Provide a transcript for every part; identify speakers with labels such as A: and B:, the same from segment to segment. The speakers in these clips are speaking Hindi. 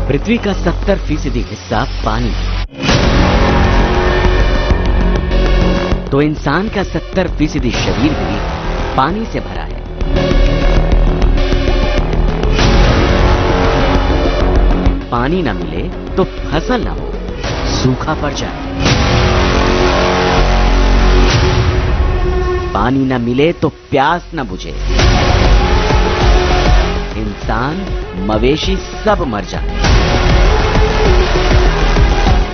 A: पृथ्वी का 70% हिस्सा पानी है, तो इंसान का 70% शरीर भी पानी से भरा है। पानी न मिले तो फसल न हो, सूखा पड़ जाए। पानी न मिले तो प्यास न बुझे, इंसान मवेशी सब मर जाए।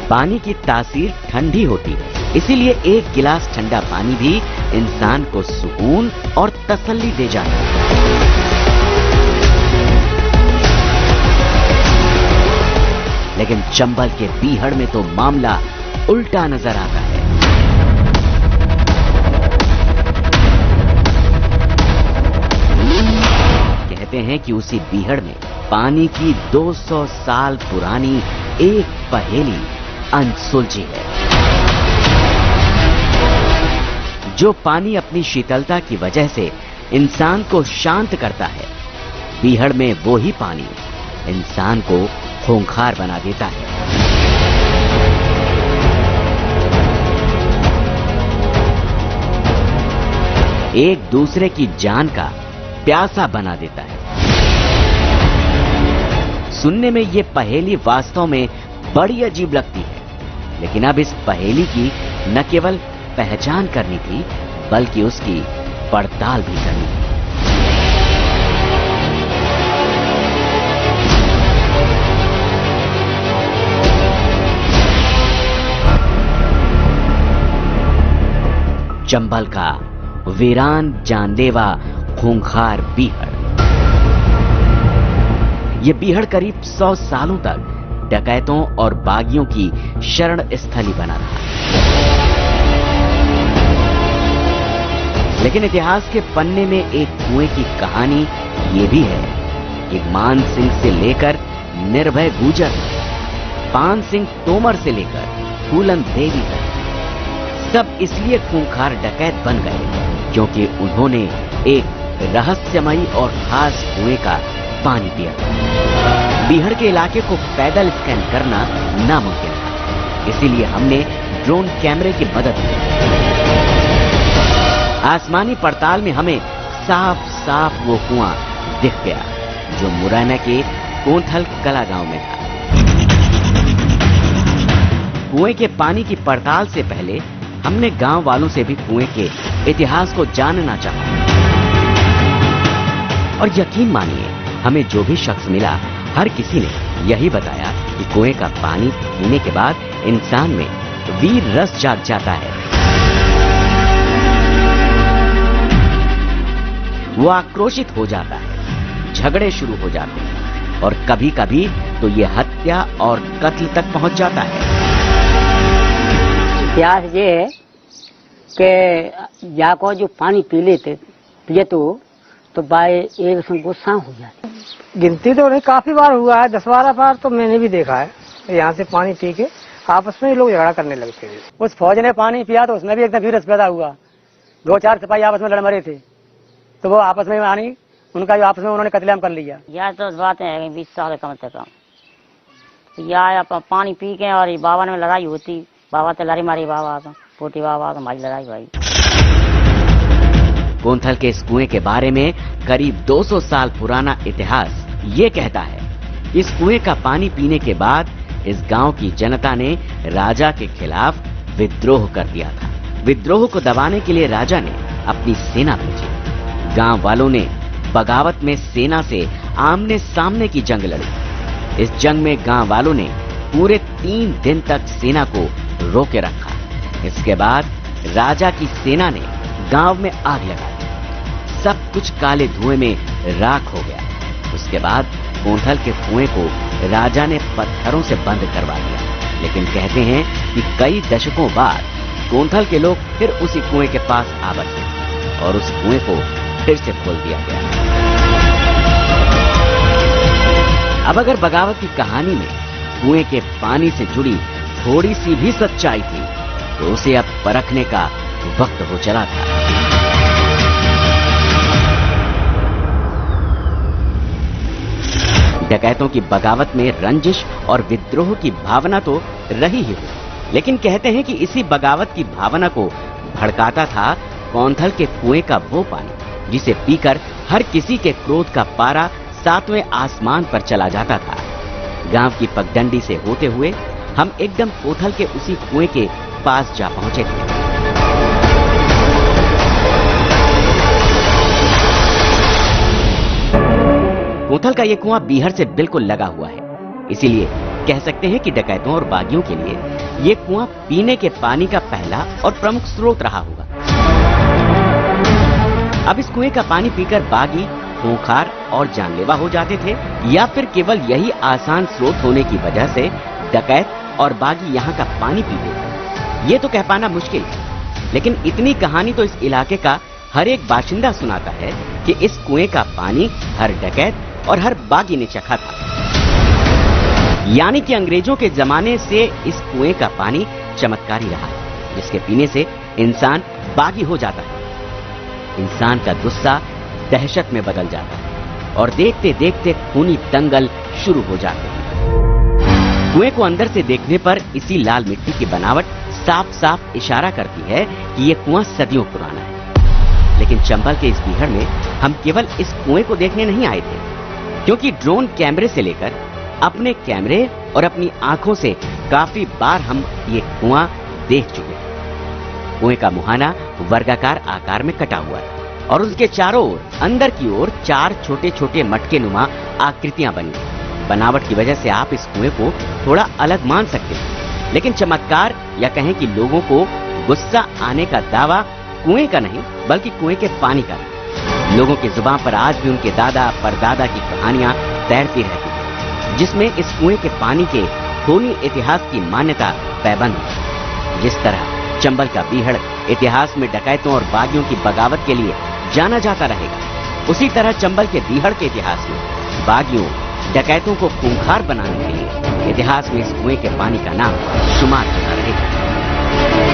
A: पानी की तासीर ठंडी होती है, इसीलिए एक गिलास ठंडा पानी भी इंसान को सुकून और तसल्ली दे जाता है। लेकिन चंबल के बीहड़ में तो मामला उल्टा नजर आता है। कहते हैं कि उसी बीहड़ में पानी की 200 साल पुरानी एक पहेली अनसुलझी है। जो पानी अपनी शीतलता की वजह से इंसान को शांत करता है, बीहड़ में वो ही पानी इंसान को खूंखार बना देता है। एक दूसरे की जान का प्यासा बना देता है। सुनने में ये पहेली वास्तव में बड़ी अजीब लगती है, लेकिन अब इस पहेली की न केवल पहचान करनी थी, बल्कि उसकी पड़ताल भी करनी थी। चंबल का वीरान जानलेवा खूंखार बीहड़। यह बीहड़ करीब 100 सालों तक डकैतों और बागियों की शरण स्थली बना रहा। लेकिन इतिहास के पन्ने में एक कुएं की कहानी ये भी है कि मान सिंह से लेकर निर्भय गुजर, पान सिंह तोमर से लेकर फूलन देवी तक सब इसलिए खूंखार डकैत बन गए क्योंकि उन्होंने एक रहस्यमयी और खास कुएं का पानी पिया। बीहड़ के इलाके को पैदल स्कैन करना नामुमकिन था, इसीलिए हमने ड्रोन कैमरे की मदद ली। आसमानी पड़ताल में हमें साफ साफ वो कुआं दिख गया जो मुरैना के कोंथल कला गांव में था। कुएं के पानी की पड़ताल से पहले हमने गांव वालों से भी कुएं के इतिहास को जानना चाहा, और यकीन मानिए हमें जो भी शख्स मिला, हर किसी ने यही बताया कि कुएं का पानी पीने के बाद इंसान में वीर रस जाग जाता है। वो आक्रोशित हो जाता है, झगड़े शुरू हो जाते हैं और कभी कभी तो ये हत्या और कत्ल तक पहुंच जाता है।
B: इतिहास ये है कि जाको जो पानी पिए तो बाय एक गुस्सा हो जाती।
C: गिनती तो नहीं, काफी बार हुआ है, 10-12 बार तो मैंने भी देखा है। यहाँ से पानी पी के आपस में लोग झगड़ा करने लगते थे।
B: उस फौज ने पानी पिया तो उसमें भी एकदम वीरस पैदा हुआ। 2-4 सिपाही आपस में लड़ मरे थे, तो वो आपस में पानी उनका जो आपस में उन्होंने कत्लेआम कर लिया।
D: यह तो बातें हैं 20 साल कम से कम। या पानी पी के और बाबा में लड़ाई होती, बाबा तो लड़ी मारी, बाबा तो पोटी बाबा तो हमारी लड़ाई भाई।
A: कोंथल के इस कुएं के बारे में करीब 200 साल पुराना इतिहास ये कहता है, इस कुएं का पानी पीने के बाद इस गांव की जनता ने राजा के खिलाफ विद्रोह कर दिया था। विद्रोह को दबाने के लिए राजा ने अपनी सेना भेजी। गांव वालों ने बगावत में सेना से आमने सामने की जंग लड़ी। इस जंग में गांव वालों ने पूरे 3 दिन तक सेना को रोके रखा। इसके बाद राजा की सेना ने गांव में आग लगा दी। सब कुछ काले धुएं में राख हो गया। उसके बाद कोंथल के कुएं को राजा ने पत्थरों से बंद करवा दिया। लेकिन कहते हैं कि कई दशकों बाद कोंथल के लोग फिर उसी कुएं के पास आ बसे और उस कुएं को फिर से खोल दिया गया। अब अगर बगावत की कहानी में कुएं के पानी से जुड़ी थोड़ी सी भी सच्चाई थी, तो उसे अब परखने का वक्त हो चला था। डकैतों की बगावत में रंजिश और विद्रोह की भावना तो रही ही हुई, लेकिन कहते हैं कि इसी बगावत की भावना को भड़काता था कौंथल के कुएं का वो पानी जिसे पीकर हर किसी के क्रोध का पारा 7वें आसमान पर चला जाता था। गांव की पगडंडी से होते हुए हम एकदम कोथल के उसी कुएं के पास जा पहुंचे थे। कोथल का ये कुआं बीहर से बिल्कुल लगा हुआ है, इसीलिए कह सकते हैं कि डकैतों और बागियों के लिए ये कुआं पीने के पानी का पहला और प्रमुख स्रोत रहा होगा। अब इस कुएं का पानी पीकर बागी खूंखार और जानलेवा हो जाते थे, या फिर केवल यही आसान स्रोत होने की वजह से डकैत और बागी यहाँ का पानी पीते थे, ये तो कह पाना मुश्किल है। लेकिन इतनी कहानी तो इस इलाके का हर एक बाशिंदा सुनाता है कि इस कुएं का पानी हर डकैत और हर बागी ने चखा था। यानी कि अंग्रेजों के जमाने से इस कुएं का पानी चमत्कारी रहा है, जिसके पीने से इंसान बागी हो जाता है। इंसान का गुस्सा दहशत में बदल जाता है और देखते देखते खूनी दंगल शुरू हो जाते हैं। कुएं को अंदर से देखने पर इसी लाल मिट्टी की बनावट साफ साफ इशारा करती है कि यह कुआं सदियों पुराना है। लेकिन चंबल के इस बीहड़ में हम केवल इस कुएं को देखने नहीं आए थे, क्योंकि ड्रोन कैमरे से लेकर अपने कैमरे और अपनी आंखों से काफी बार हम ये कुआं देख चुके हैं। कुएं का मुहाना वर्गाकार आकार में कटा हुआ है और उसके चारों ओर अंदर की ओर 4 छोटे छोटे मटके नुमा आकृतियां बनी हैं। बनावट की वजह से आप इस कुएं को थोड़ा अलग मान सकते हैं, लेकिन चमत्कार या कहें कि लोगों को गुस्सा आने का दावा कुएं का नहीं बल्कि कुएं के पानी का है। लोगों की जुबान पर आज भी उनके दादा परदादा की कहानियां तैरती रहती हैं, जिसमें इस कुएं के पानी के खूनी इतिहास की मान्यता पैबंद है। जिस तरह चंबल का बीहड़ इतिहास में डकैतों और बागियों की बगावत के लिए जाना जाता रहेगा, उसी तरह चंबल के बीहड़ के इतिहास में बागियों डकैतों को खूंखार बनाने के लिए इतिहास में इस कुएं के पानी का नाम शुमार होता रहेगा।